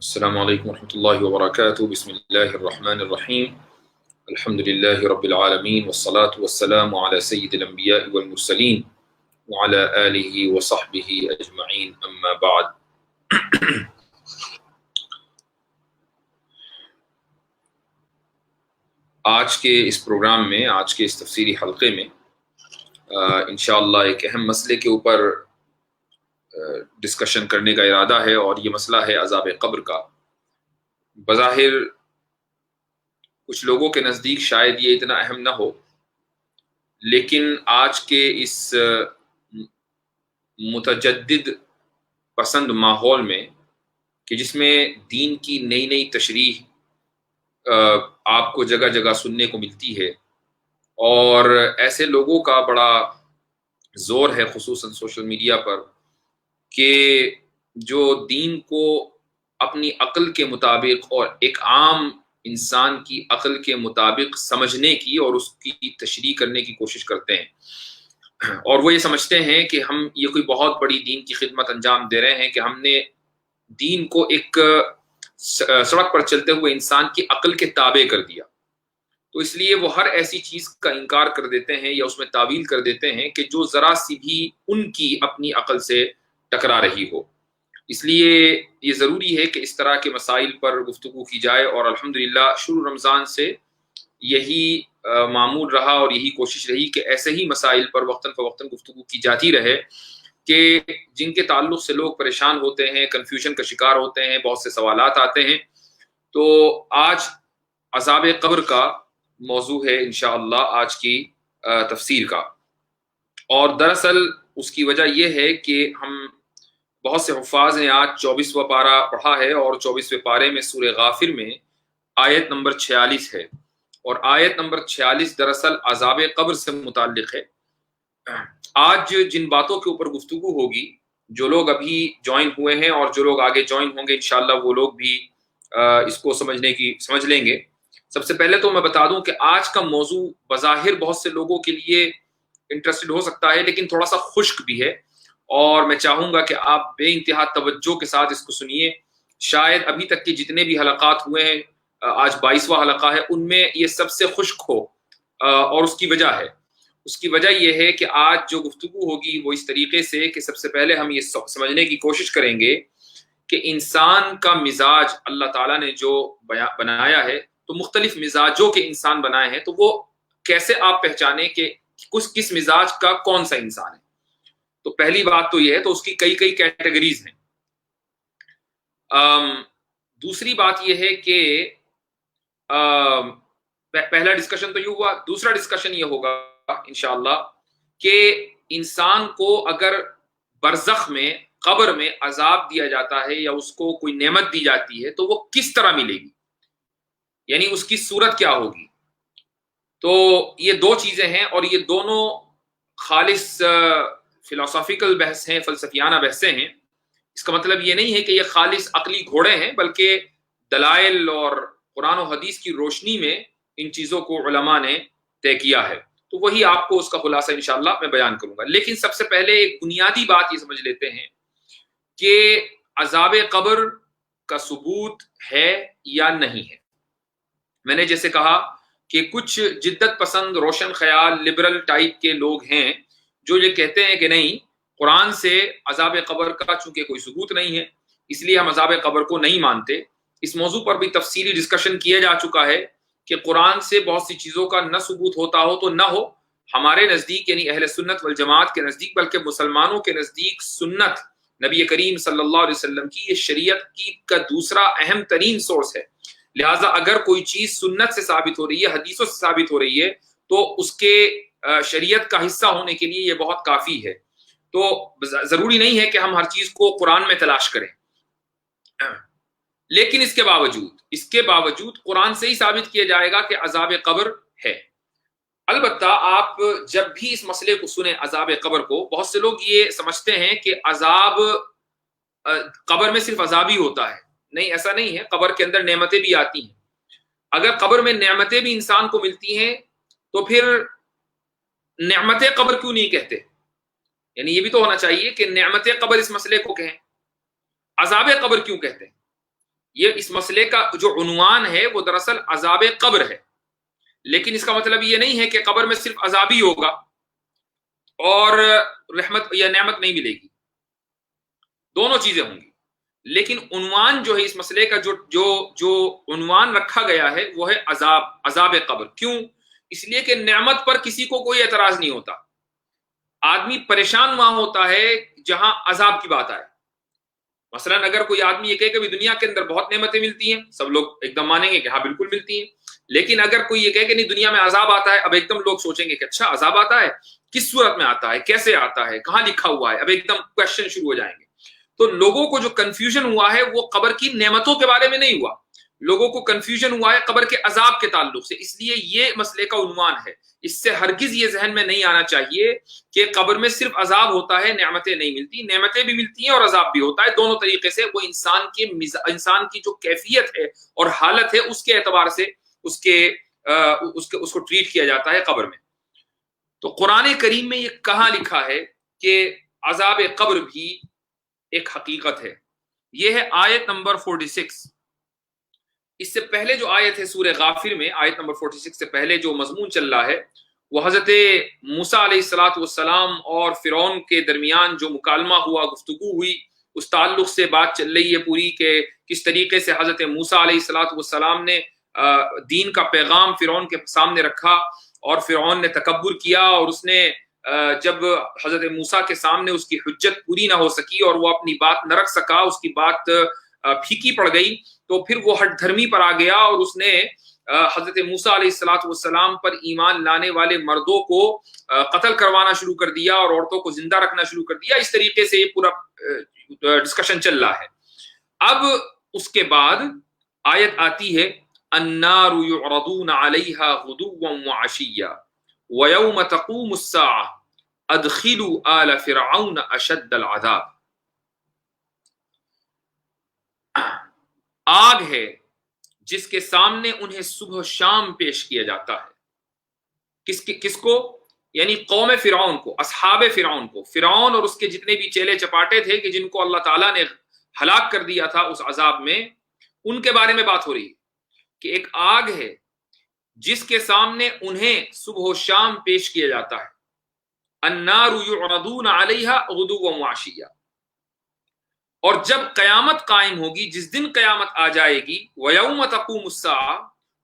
السلام عليكم ورحمة الله وبركاته. بسم الله الرحمن الرحيم. الحمد لله رب العالمين والصلاة والسلام على سيد الأنبياء والمرسلين وعلى آله وصحبه أجمعين أما بعد. آج کے اس پروگرام میں، آج کے اس تفسیری حلقے میں انشاءاللہ ایک اہم مسئلے کے اوپر ڈسکشن کرنے کا ارادہ ہے، اور یہ مسئلہ ہے عذاب قبر کا۔ بظاہر کچھ لوگوں کے نزدیک شاید یہ اتنا اہم نہ ہو، لیکن آج کے اس متجدد پسند ماحول میں کہ جس میں دین کی نئی نئی تشریح آپ کو جگہ جگہ سننے کو ملتی ہے، اور ایسے لوگوں کا بڑا زور ہے خصوصاً سوشل میڈیا پر کہ جو دین کو اپنی عقل کے مطابق اور ایک عام انسان کی عقل کے مطابق سمجھنے کی اور اس کی تشریح کرنے کی کوشش کرتے ہیں، اور وہ یہ سمجھتے ہیں کہ ہم یہ کوئی بہت بڑی دین کی خدمت انجام دے رہے ہیں کہ ہم نے دین کو ایک سڑک پر چلتے ہوئے انسان کی عقل کے تابع کر دیا، تو اس لیے وہ ہر ایسی چیز کا انکار کر دیتے ہیں یا اس میں تعویل کر دیتے ہیں کہ جو ذرا سی بھی ان کی اپنی عقل سے ٹکرا رہی ہو۔ اس لیے یہ ضروری ہے کہ اس طرح کے مسائل پر گفتگو کی جائے، اور الحمدللہ شروع رمضان سے یہی معمول رہا اور یہی کوشش رہی کہ ایسے ہی مسائل پر وقتاً فوقتاً گفتگو کی جاتی رہے کہ جن کے تعلق سے لوگ پریشان ہوتے ہیں، کنفیوژن کا شکار ہوتے ہیں، بہت سے سوالات آتے ہیں۔ تو آج عذاب قبر کا موضوع ہے انشاءاللہ آج کی تفسیر کا، اور دراصل اس کی وجہ یہ ہے کہ ہم بہت سے حفاظ نے آج 24واں پارہ پڑھا ہے، اور 24ویں پارے میں سورہ غافر میں آیت نمبر 46 ہے، اور آیت نمبر 46 دراصل عذاب قبر سے متعلق ہے۔ آج جن باتوں کے اوپر گفتگو ہوگی، جو لوگ ابھی جوائن ہوئے ہیں اور جو لوگ آگے جوائن ہوں گے انشاءاللہ وہ لوگ بھی اس کو سمجھ لیں گے۔ سب سے پہلے تو میں بتا دوں کہ آج کا موضوع بظاہر بہت سے لوگوں کے لیے انٹرسٹڈ ہو سکتا ہے، لیکن تھوڑا سا خشک بھی ہے، اور میں چاہوں گا کہ آپ بے انتہا توجہ کے ساتھ اس کو سنیے۔ شاید ابھی تک کے جتنے بھی حلقات ہوئے ہیں، آج 22واں حلقہ ہے، ان میں یہ سب سے خشک ہو، اور اس کی وجہ یہ ہے کہ آج جو گفتگو ہوگی وہ اس طریقے سے کہ سب سے پہلے ہم یہ سمجھنے کی کوشش کریں گے کہ انسان کا مزاج اللہ تعالیٰ نے جو بنایا ہے، تو مختلف مزاجوں کے انسان بنائے ہیں، تو وہ کیسے آپ پہچانیں کہ کس مزاج کا کون سا انسان ہے۔ تو پہلی بات تو یہ ہے، تو اس کی کئی کیٹیگریز ہیں۔ دوسری بات یہ ہے کہ پہلا ڈسکشن تو یہ ہوا، دوسرا ڈسکشن یہ ہوگا انشاءاللہ کہ انسان کو اگر برزخ میں، قبر میں عذاب دیا جاتا ہے یا اس کو کوئی نعمت دی جاتی ہے تو وہ کس طرح ملے گی، یعنی اس کی صورت کیا ہوگی۔ تو یہ دو چیزیں ہیں، اور یہ دونوں خالص فلسافیکل بحث ہیں، فلسفیانہ بحثیں ہیں۔ اس کا مطلب یہ نہیں ہے کہ یہ خالص عقلی گھوڑے ہیں، بلکہ دلائل اور قرآن و حدیث کی روشنی میں ان چیزوں کو علماء نے طے کیا ہے، تو وہی آپ کو اس کا خلاصہ انشاءاللہ میں بیان کروں گا۔ لیکن سب سے پہلے ایک بنیادی بات یہ سمجھ لیتے ہیں کہ عذاب قبر کا ثبوت ہے یا نہیں ہے۔ میں نے جیسے کہا کہ کچھ جدت پسند، روشن خیال، لبرل ٹائپ کے لوگ ہیں جو یہ کہتے ہیں کہ نہیں، قرآن سے عذاب قبر کا چونکہ کوئی ثبوت نہیں ہے، اس لیے ہم عذاب قبر کو نہیں مانتے۔ اس موضوع پر بھی تفصیلی ڈسکشن کیا جا چکا ہے کہ قرآن سے بہت سی چیزوں کا نہ ثبوت ہوتا ہو تو نہ ہو۔ ہمارے نزدیک یعنی اہل سنت والجماعت کے نزدیک، بلکہ مسلمانوں کے نزدیک سنت نبی کریم صلی اللہ علیہ وسلم کی یہ شریعت کی کا دوسرا اہم ترین سورس ہے۔ لہٰذا اگر کوئی چیز سنت سے ثابت ہو رہی ہے، حدیثوں سے ثابت ہو رہی ہے، تو اس کے شریعت کا حصہ ہونے کے لیے یہ بہت کافی ہے۔ تو ضروری نہیں ہے کہ ہم ہر چیز کو قرآن میں تلاش کریں، لیکن اس کے باوجود قرآن سے ہی ثابت کیا جائے گا کہ عذاب قبر ہے۔ البتہ آپ جب بھی اس مسئلے کو سنیں، عذاب قبر کو، بہت سے لوگ یہ سمجھتے ہیں کہ عذاب قبر میں صرف عذاب ہی ہوتا ہے۔ نہیں، ایسا نہیں ہے، قبر کے اندر نعمتیں بھی آتی ہیں۔ اگر قبر میں نعمتیں بھی انسان کو ملتی ہیں تو پھر نعمت قبر کیوں نہیں کہتے؟ یعنی یہ بھی تو ہونا چاہیے کہ نعمت قبر اس مسئلے کو کہیں، عذاب قبر کیوں کہتے ہیں؟ یہ اس مسئلے کا جو عنوان ہے وہ دراصل عذاب قبر ہے، لیکن اس کا مطلب یہ نہیں ہے کہ قبر میں صرف عذاب ہی ہوگا اور رحمت یا نعمت نہیں ملے گی، دونوں چیزیں ہوں گی، لیکن عنوان جو ہے اس مسئلے کا جو عنوان رکھا گیا ہے وہ ہے عذاب قبر۔ کیوں؟ اس لیے کہ نعمت پر کسی کو کوئی اعتراض نہیں ہوتا، آدمی پریشان وہاں ہوتا ہے جہاں عذاب کی بات آئے۔ مثلا اگر کوئی آدمی یہ کہے کہ دنیا کے اندر بہت نعمتیں ملتی ہیں، سب لوگ ایک دم مانیں گے کہ ہاں بالکل ملتی ہیں، لیکن اگر کوئی یہ کہے کہ نہیں دنیا میں عذاب آتا ہے، اب ایک دم لوگ سوچیں گے کہ اچھا عذاب آتا ہے، کس صورت میں آتا ہے، کیسے آتا ہے، کہاں لکھا ہوا ہے، اب ایک دم کوشچن شروع ہو جائیں گے۔ تو لوگوں کو جو کنفیوژن ہوا ہے وہ قبر کی نعمتوں کے بارے میں نہیں ہوا، لوگوں کو کنفیوژن ہوا ہے قبر کے عذاب کے تعلق سے، اس لیے یہ مسئلے کا عنوان ہے۔ اس سے ہرگز یہ ذہن میں نہیں آنا چاہیے کہ قبر میں صرف عذاب ہوتا ہے، نعمتیں نہیں ملتی، نعمتیں بھی ملتی ہیں اور عذاب بھی ہوتا ہے، دونوں طریقے سے وہ انسان کی جو کیفیت ہے اور حالت ہے اس کے اعتبار سے اس کو ٹریٹ کیا جاتا ہے قبر میں۔ تو قرآن کریم میں یہ کہاں لکھا ہے کہ عذاب قبر بھی ایک حقیقت ہے؟ یہ ہے آیت نمبر 46۔ اس سے پہلے جو آیت ہے سورہ غافر میں، آیت نمبر 46 سے پہلے جو مضمون چل رہا ہے وہ حضرت موسیٰ علیہ السلام اور فرعون کے درمیان جو مکالمہ ہوا، گفتگو ہوئی، اس تعلق سے بات چل رہی ہے پوری کہ کس طریقے سے حضرت موسیٰ علیہ السلام نے دین کا پیغام فرعون کے سامنے رکھا اور فرعون نے تکبر کیا، اور اس نے جب حضرت موسیٰ کے سامنے اس کی حجت پوری نہ ہو سکی اور وہ اپنی بات نہ رکھ سکا، اس کی بات پھیکی پڑ گئی، تو پھر وہ ہٹ دھرمی پر آ گیا اور اس نے حضرت موسیٰ علیہ السلام پر ایمان لانے والے مردوں کو قتل کروانا شروع کر دیا اور عورتوں کو زندہ رکھنا شروع کر دیا۔ اس طریقے سے یہ پورا ڈسکشن چل رہا ہے۔ اب اس کے بعد آیت آتی ہے النار يعرضون عليها غدوا وعشيا ويوم تقوم الساعة ادخلوا آل فرعون اشد العذاب۔ آگ ہے جس کے سامنے انہیں صبح و شام پیش کیا جاتا ہے۔ کس کو؟ یعنی قوم فرعون کو، اصحاب فرعون کو، فرعون اور اس کے جتنے بھی چیلے چپاٹے تھے کہ جن کو اللہ تعالیٰ نے ہلاک کر دیا تھا اس عذاب میں، ان کے بارے میں بات ہو رہی ہے کہ ایک آگ ہے جس کے سامنے انہیں صبح و شام پیش کیا جاتا ہے۔ النار يعرضون عليها غدوا وعشيا۔ اور جب قیامت قائم ہوگی، جس دن قیامت آ جائے گی، وَيَوْمَ تَقُومُ السَّاعَةُ،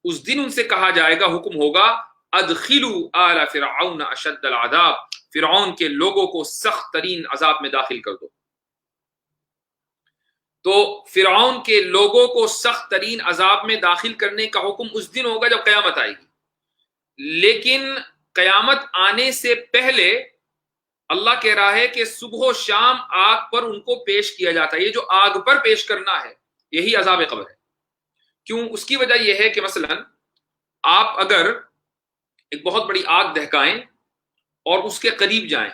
اس دن ان سے کہا جائے گا، حکم ہوگا ادخلوا آل فرعون اشد العذاب، فرعون کے لوگوں کو سخت ترین عذاب میں داخل کر دو۔ تو فرعون کے لوگوں کو سخت ترین عذاب میں داخل کرنے کا حکم اس دن ہوگا جب قیامت آئے گی، لیکن قیامت آنے سے پہلے اللہ کہہ رہا ہے کہ صبح و شام آگ پر ان کو پیش کیا جاتا ہے۔ یہ جو آگ پر پیش کرنا ہے یہی عذاب قبر ہے۔ کیوں؟ اس کی وجہ یہ ہے کہ مثلا آپ اگر ایک بہت بڑی آگ دہکائیں اور اس کے قریب جائیں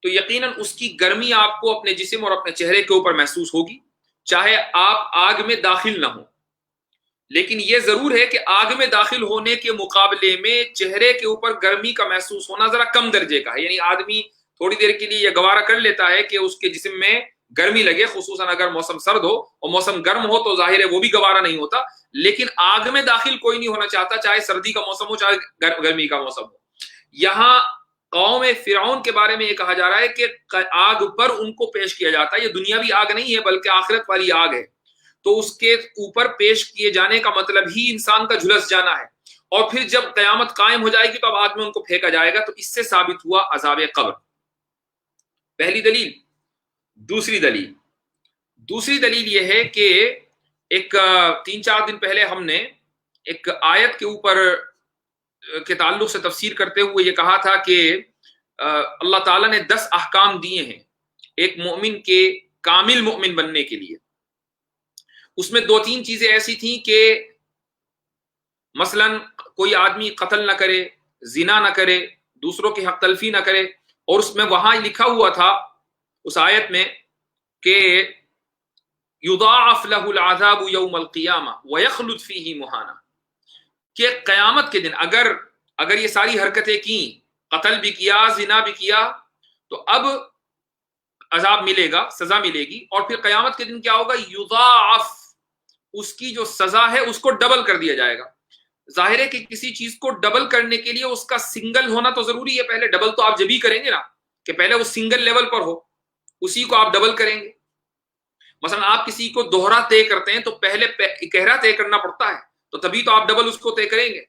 تو یقیناً اس کی گرمی آپ کو اپنے جسم اور اپنے چہرے کے اوپر محسوس ہوگی، چاہے آپ آگ میں داخل نہ ہوں۔ لیکن یہ ضرور ہے کہ آگ میں داخل ہونے کے مقابلے میں چہرے کے اوپر گرمی کا محسوس ہونا ذرا کم درجے کا ہے، یعنی آدمی تھوڑی دیر کے لیے یہ گوارا کر لیتا ہے کہ اس کے جسم میں گرمی لگے، خصوصاً اگر موسم سرد ہو، اور موسم گرم ہو تو ظاہر ہے وہ بھی گوارا نہیں ہوتا، لیکن آگ میں داخل کوئی نہیں ہونا چاہتا، چاہے سردی کا موسم ہو چاہے گرمی کا موسم ہو۔ یہاں قوم فرعون کے بارے میں یہ کہا جا رہا ہے کہ آگ پر ان کو پیش کیا جاتا ہے۔ یہ دنیاوی آگ نہیں ہے بلکہ آخرت والی آگ ہے، تو اس کے اوپر پیش کیے جانے کا مطلب ہی انسان کا جھلس جانا ہے، اور پھر جب قیامت قائم ہو جائے گی تو اب آگ میں ان کو پھینکا جائے گا۔ تو اس سے ثابت ہوا عذاب قبر، پہلی دلیل۔ دوسری دلیل یہ ہے کہ ایک 3-4 دن پہلے ہم نے ایک آیت کے اوپر کے تعلق سے تفسیر کرتے ہوئے یہ کہا تھا کہ اللہ تعالیٰ نے 10 احکام دیے ہیں ایک مومن کے کامل مومن بننے کے لیے۔ اس میں 2-3 چیزیں ایسی تھیں کہ مثلا کوئی آدمی قتل نہ کرے، زنا نہ کرے، دوسروں کی حق تلفی نہ کرے، اور اس میں وہاں لکھا ہوا تھا اس آیت میں کہ یضاعف له العذاب یوم القیامہ ویخلد فیہ مہانا، کہ قیامت کے دن اگر یہ ساری حرکتیں کی، قتل بھی کیا، زنا بھی کیا، تو اب عذاب ملے گا، سزا ملے گی، اور پھر قیامت کے دن کیا ہوگا؟ یضاعف، اس کی جو سزا ہے اس کو ڈبل کر دیا جائے گا. ظاہر ہے کہ کسی چیز کو ڈبل کرنے کے لیے اس کا سنگل ہونا تو ضروری ہے. پہلے ڈبل تو آپ جب ہی کریں گے نا کہ پہلے وہ سنگل لیول پر ہو, اسی کو آپ ڈبل کریں گے. مثلا آپ کسی کو دوہرا طے کرتے ہیں تو پہلے اکہرا طے کرنا پڑتا ہے, تو تبھی تو آپ ڈبل اس کو طے کریں گے.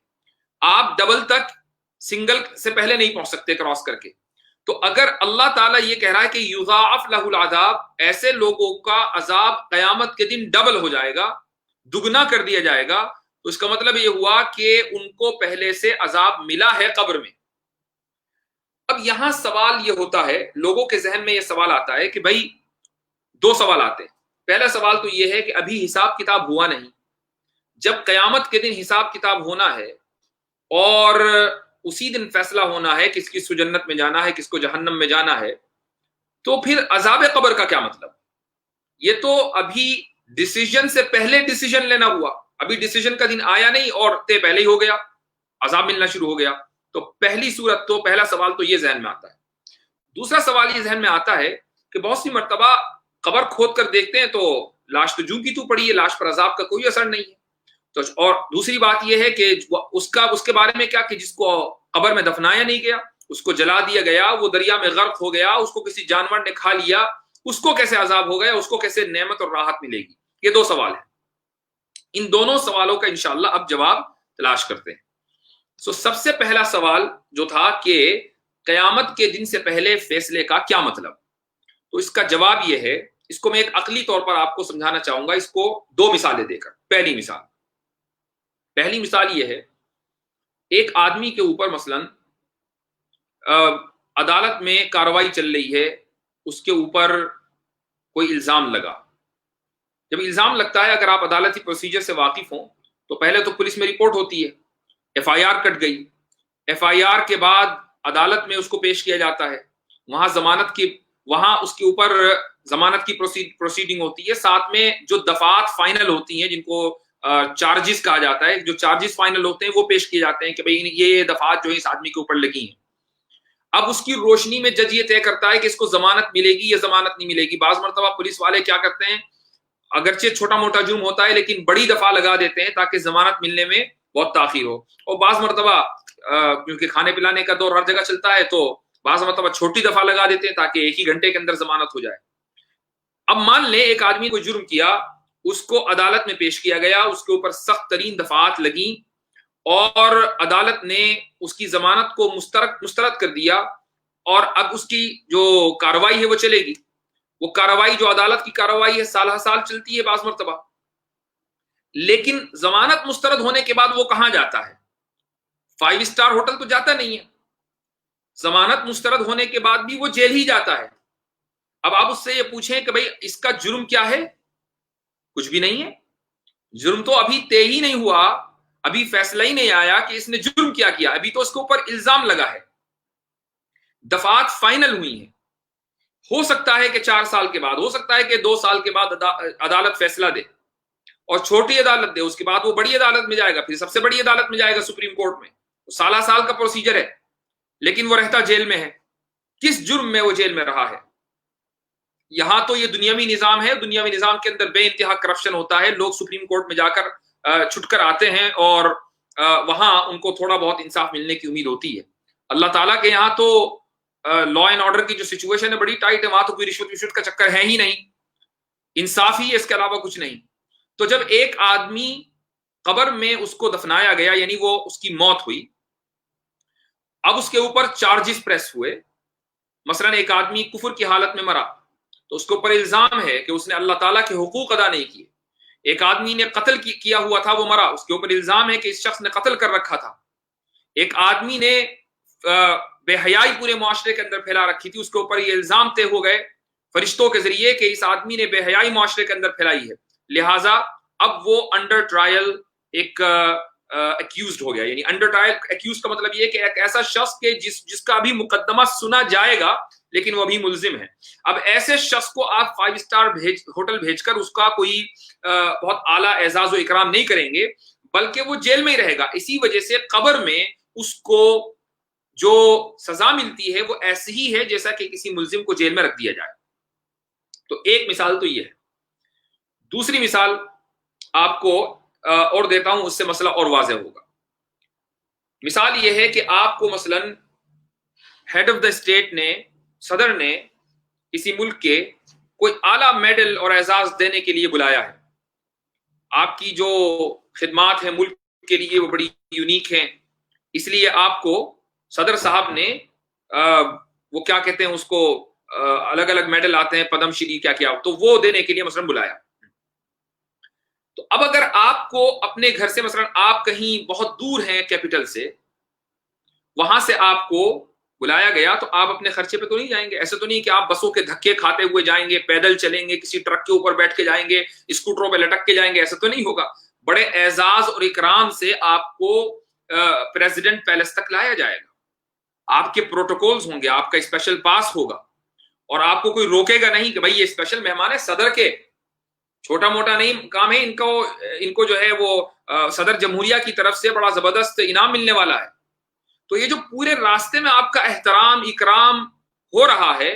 آپ ڈبل تک سنگل سے پہلے نہیں پہنچ سکتے کراس کر کے. تو اگر اللہ تعالیٰ یہ کہہ رہا ہے کہ یضاعف لہ العذاب, ایسے لوگوں کا عذاب قیامت کے دن ڈبل ہو جائے گا, دگنا کر دیا جائے گا, تو اس کا مطلب یہ ہوا کہ ان کو پہلے سے عذاب ملا ہے قبر میں. اب یہاں سوال یہ ہوتا ہے, لوگوں کے ذہن میں یہ سوال آتا ہے کہ بھائی دو سوال آتے ہیں. پہلا سوال تو یہ ہے کہ ابھی حساب کتاب ہوا نہیں, جب قیامت کے دن حساب کتاب ہونا ہے اور اسی دن فیصلہ ہونا ہے کس کس کو جنت میں جانا ہے کس کو جہنم میں جانا ہے, تو پھر عذاب قبر کا کیا مطلب؟ یہ تو ابھی ڈیسیجن سے پہلے ڈیسیجن لینا ہوا, ابھی ڈیسیجن کا دن آیا نہیں اور طے پہلے ہی ہو گیا, عذاب ملنا شروع ہو گیا. تو پہلی صورت تو پہلا سوال تو یہ ذہن میں آتا ہے. دوسرا سوال یہ ذہن میں آتا ہے کہ بہت سی مرتبہ قبر کھود کر دیکھتے ہیں تو لاش تو جوں کی تو پڑی ہے, لاش پر عذاب کا کوئی اثر نہیں ہے. تو اور دوسری بات یہ ہے کہ اس کے بارے میں کیا کہ جس کو قبر میں دفنایا نہیں گیا, اس کو جلا دیا گیا, وہ دریا میں غرق ہو گیا, اس کو کسی جانور نے کھا لیا, اس کو کیسے عذاب ہو گیا, اس کو کیسے نعمت اور راحت ملے گی؟ یہ دو سوال ہیں. ان دونوں سوالوں کا انشاءاللہ اب جواب تلاش کرتے ہیں. سب سے پہلا سوال جو تھا کہ قیامت کے دن سے پہلے فیصلے کا کیا مطلب, تو اس کا جواب یہ ہے, اس کو میں ایک عقلی طور پر آپ کو سمجھانا چاہوں گا, اس کو دو مثالیں دے کر. پہلی مثال یہ ہے, ایک آدمی کے اوپر مثلا عدالت میں کارروائی چل رہی ہے, اس کے اوپر کوئی الزام لگا. جب الزام لگتا ہے, اگر آپ عدالتی پروسیجر سے واقف ہوں تو پہلے تو پولیس میں رپورٹ ہوتی ہے, ایف آئی آر کٹ گئی, ایف آئی آر کے بعد عدالت میں اس کو پیش کیا جاتا ہے, وہاں اس کے اوپر ضمانت کی پروسیڈنگ ہوتی ہے, ساتھ میں جو دفعات فائنل ہوتی ہیں جن کو چارجز کہا جاتا ہے, جو چارجز فائنل ہوتے ہیں وہ پیش کیے جاتے ہیں کہ بھئی یہ دفعات جو ہے اس آدمی کے اوپر لگی ہیں. اب اس کی روشنی میں جج یہ طے کرتا ہے کہ اس کو ضمانت ملے گی یا ضمانت نہیں ملے گی. بعض مرتبہ پولیس والے کیا کرتے ہیں, اگرچہ چھوٹا موٹا جرم ہوتا ہے لیکن بڑی دفعہ لگا دیتے ہیں تاکہ ضمانت ملنے میں بہت تاخیر ہو, اور بعض مرتبہ کیونکہ کھانے پلانے کا دور ہر جگہ چلتا ہے تو بعض مرتبہ چھوٹی دفعہ لگا دیتے ہیں تاکہ ایک ہی گھنٹے کے اندر ضمانت ہو جائے. اب مان لیں ایک آدمی کو جرم کیا, اس کو عدالت میں پیش کیا گیا, اس کے اوپر سخت ترین دفعات لگیں اور عدالت نے اس کی ضمانت کو مسترد کر دیا, اور اب اس کی جو کارروائی ہے وہ چلے گی. وہ کارروائی جو عدالت کی کارروائی ہے سالہ سال چلتی ہے بعض مرتبہ, لیکن ضمانت مسترد ہونے کے بعد وہ کہاں جاتا ہے؟ 5 اسٹار ہوٹل تو جاتا نہیں ہے, ضمانت مسترد ہونے کے بعد بھی وہ جیل ہی جاتا ہے. اب آپ اس سے یہ پوچھیں کہ بھئی اس کا جرم کیا ہے؟ کچھ بھی نہیں ہے, جرم تو ابھی طے ہی نہیں ہوا, ابھی فیصلہ ہی نہیں آیا کہ اس نے جرم کیا کیا, ابھی تو اس کے اوپر الزام لگا ہے, دفعات فائنل ہوئی ہیں. ہو سکتا ہے کہ 4 سال کے بعد, ہو سکتا ہے کہ 2 سال کے بعد عدالت فیصلہ دے, اور چھوٹی عدالت دے, اس کے بعد وہ بڑی عدالت میں جائے گا, پھر سب سے بڑی عدالت میں جائے گا سپریم کورٹ میں. سالہ سال کا پروسیجر ہے, لیکن وہ رہتا جیل میں ہے. کس جرم میں وہ جیل میں رہا ہے؟ یہاں تو یہ دنیاوی نظام ہے, دنیاوی نظام کے اندر بے انتہا کرپشن ہوتا ہے, لوگ سپریم کورٹ میں جا کر چھٹ کر آتے ہیں اور وہاں ان کو تھوڑا بہت انصاف ملنے کی امید ہوتی ہے. اللہ تعالیٰ کے یہاں تو لا اینڈ آرڈر کی جو سچویشن ہے بڑی ٹائٹ ہے, وہاں تو کوئی رشوت کا چکر ہے ہی نہیں, انصاف ہی ہے, اس کے علاوہ کچھ نہیں. تو جب ایک آدمی قبر میں اس کو دفنایا گیا, یعنی وہ اس کی موت ہوئی, اب اس کے اوپر چارجز پریس ہوئے. مثلا ایک آدمی کفر کی حالت میں مرا تو اس کے اوپر الزام ہے کہ اس نے اللہ تعالیٰ کے حقوق ادا نہیں کیے. ایک آدمی نے قتل کیا ہوا تھا, وہ مرا, اس کے اوپر الزام ہے کہ اس شخص نے قتل کر رکھا تھا. ایک آدمی نے بے حیائی پورے معاشرے کے اندر پھیلا رکھی تھی, اس کے اوپر یہ الزام طے ہو گئے فرشتوں کے ذریعے کہ اس آدمی نے بے حیائی معاشرے کے اندر پھیلائی ہے, لہٰذا اب وہ انڈر ٹرائل ایک ایکیوزڈ ہو گیا. یعنی انڈر ٹرائل ایکیوزڈ کا مطلب یہ کہ ایک ایسا شخص کہ جس کا بھی مقدمہ سنا جائے گا لیکن وہ ابھی ملزم ہے. اب ایسے شخص کو آپ 5 اسٹار ہوٹل بھیج کر اس کا کوئی بہت اعلیٰ اعزاز و اکرام نہیں کریں گے, بلکہ وہ جیل میں ہی رہے گا. اسی وجہ سے قبر میں اس کو جو سزا ملتی ہے وہ ایسی ہی ہے جیسا کہ کسی ملزم کو جیل میں رکھ دیا جائے. تو ایک مثال تو یہ ہے. دوسری مثال, آپ کو اور دیتا ہوں، اس سے مسئلہ اور واضح ہوگا۔ مثال یہ ہے کہ آپ کو مثلا ہیڈ آف دا اسٹیٹ نے، صدر نے کسی ملک کے کوئی اعلیٰ میڈل اور اعزاز دینے کے لیے بلایا ہے، آپ کی جو خدمات ہیں ملک کے لیے وہ بڑی یونیک ہیں، اس لیے آپ کو صدر صاحب نے وہ کیا کہتے ہیں اس کو، الگ الگ میڈل آتے ہیں، پدم شری کیا کیا، تو وہ دینے کے لیے مثلا بلایا۔ تو اب اگر آپ کو اپنے گھر سے مثلا آپ کہیں بہت دور ہیں کیپٹل سے، وہاں سے آپ کو بلایا گیا، تو آپ اپنے خرچے پہ تو نہیں جائیں گے، ایسے تو نہیں کہ آپ بسوں کے دھکے کھاتے ہوئے جائیں گے، پیدل چلیں گے، کسی ٹرک کے اوپر بیٹھ کے جائیں گے، اسکوٹروں پہ لٹک کے جائیں گے، ایسا تو نہیں ہوگا۔ بڑے اعزاز اور اکرام سے آپ کو پریزیڈنٹ پیلس تک لایا جائے گا، آپ کے پروٹوکولز ہوں گے، آپ کا اسپیشل پاس ہوگا، اور آپ کو کوئی روکے گا نہیں کہ بھائی یہ اسپیشل مہمان ہے صدر کے، چھوٹا موٹا نہیں کام ہے، ان کو جو ہے وہ صدر جمہوریہ کی طرف سے بڑا زبردست انعام ملنے والا ہے۔ تو یہ جو پورے راستے میں آپ کا احترام اکرام ہو رہا ہے،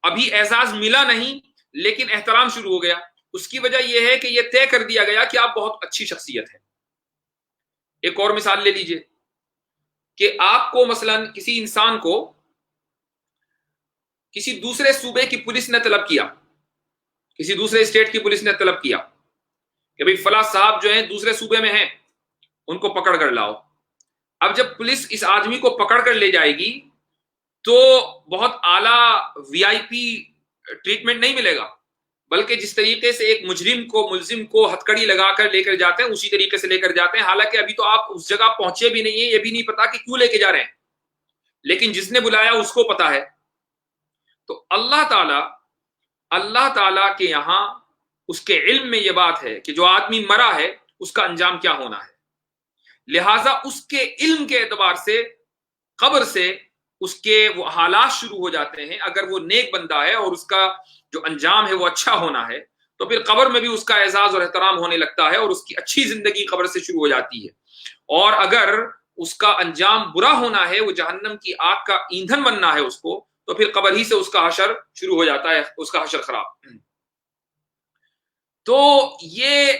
ابھی اعزاز ملا نہیں لیکن احترام شروع ہو گیا، اس کی وجہ یہ ہے کہ یہ طے کر دیا گیا کہ آپ بہت اچھی شخصیت ہے۔ ایک اور مثال لے لیجئے کہ آپ کو مثلا کسی انسان کو کسی دوسرے صوبے کی پولیس نے طلب کیا، کسی دوسرے اسٹیٹ کی پولیس نے طلب کیا کہ بھئی فلاں صاحب جو ہیں دوسرے صوبے میں ہیں، ان کو پکڑ کر لاؤ۔ اب جب پولیس اس آدمی کو پکڑ کر لے جائے گی تو بہت اعلیٰ وی آئی پی ٹریٹمنٹ نہیں ملے گا، بلکہ جس طریقے سے ایک مجرم کو، ملزم کو ہتھکڑی لگا کر لے کر جاتے ہیں اسی طریقے سے لے کر جاتے ہیں، حالانکہ ابھی تو آپ اس جگہ پہنچے بھی نہیں ہیں، یہ بھی نہیں پتا کہ کیوں لے کے جا رہے ہیں، لیکن جس نے بلایا اس کو پتا ہے۔ تو اللہ تعالیٰ کے یہاں اس کے علم میں یہ بات ہے کہ جو آدمی مرا ہے اس کا انجام کیا ہونا ہے، لہٰذا اس کے علم کے اعتبار سے قبر سے اس کے وہ حالات شروع ہو جاتے ہیں۔ اگر وہ نیک بندہ ہے اور اس کا جو انجام ہے وہ اچھا ہونا ہے تو پھر قبر میں بھی اس کا اعزاز اور احترام ہونے لگتا ہے اور اس کی اچھی زندگی قبر سے شروع ہو جاتی ہے، اور اگر اس کا انجام برا ہونا ہے، وہ جہنم کی آگ کا ایندھن بننا ہے اس کو، تو پھر قبر ہی سے اس کا حشر شروع ہو جاتا ہے، اس کا حشر خراب۔ تو یہ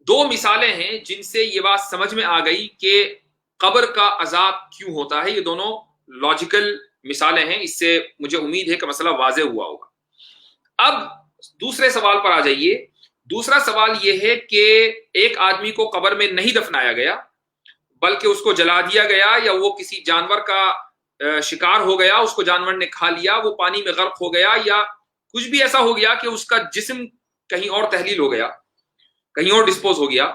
دو مثالیں ہیں جن سے یہ بات سمجھ میں آ گئی کہ قبر کا عذاب کیوں ہوتا ہے، یہ دونوں لاجیکل مثالیں ہیں، اس سے مجھے امید ہے کہ مسئلہ واضح ہوا ہوگا۔ اب دوسرے سوال پر آ جائیے۔ دوسرا سوال یہ ہے کہ ایک آدمی کو قبر میں نہیں دفنایا گیا بلکہ اس کو جلا دیا گیا، یا وہ کسی جانور کا شکار ہو گیا، اس کو جانور نے کھا لیا، وہ پانی میں غرق ہو گیا، یا کچھ بھی ایسا ہو گیا کہ اس کا جسم کہیں اور تحلیل ہو گیا، کہیں اور ڈسپوز ہو گیا،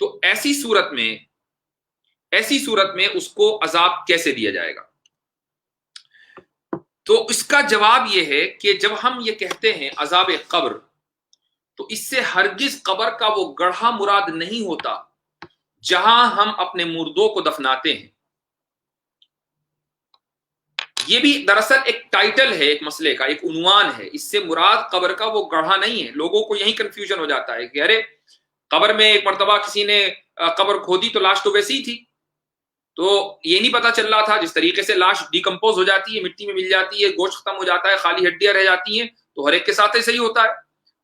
تو ایسی صورت میں اس کو عذاب کیسے دیا جائے گا؟ تو اس کا جواب یہ ہے کہ جب ہم یہ کہتے ہیں عذاب قبر، تو اس سے ہرگز قبر کا وہ گڑھا مراد نہیں ہوتا جہاں ہم اپنے مردوں کو دفناتے ہیں۔ یہ بھی دراصل ایک ٹائٹل ہے، ایک مسئلے کا ایک عنوان ہے، اس سے مراد قبر کا وہ گڑھا نہیں ہے۔ لوگوں کو یہی کنفیوژن ہو جاتا ہے کہ ارے قبر میں ایک مرتبہ کسی نے قبر کھودی تو لاش تو ویسی ہی تھی، تو یہ نہیں پتا چل رہا تھا جس طریقے سے لاش ڈیکمپوز ہو جاتی ہے، مٹی میں مل جاتی ہے، گوشت ختم ہو جاتا ہے، خالی ہڈیاں رہ جاتی ہیں، تو ہر ایک کے ساتھ ایسا ہی ہوتا ہے۔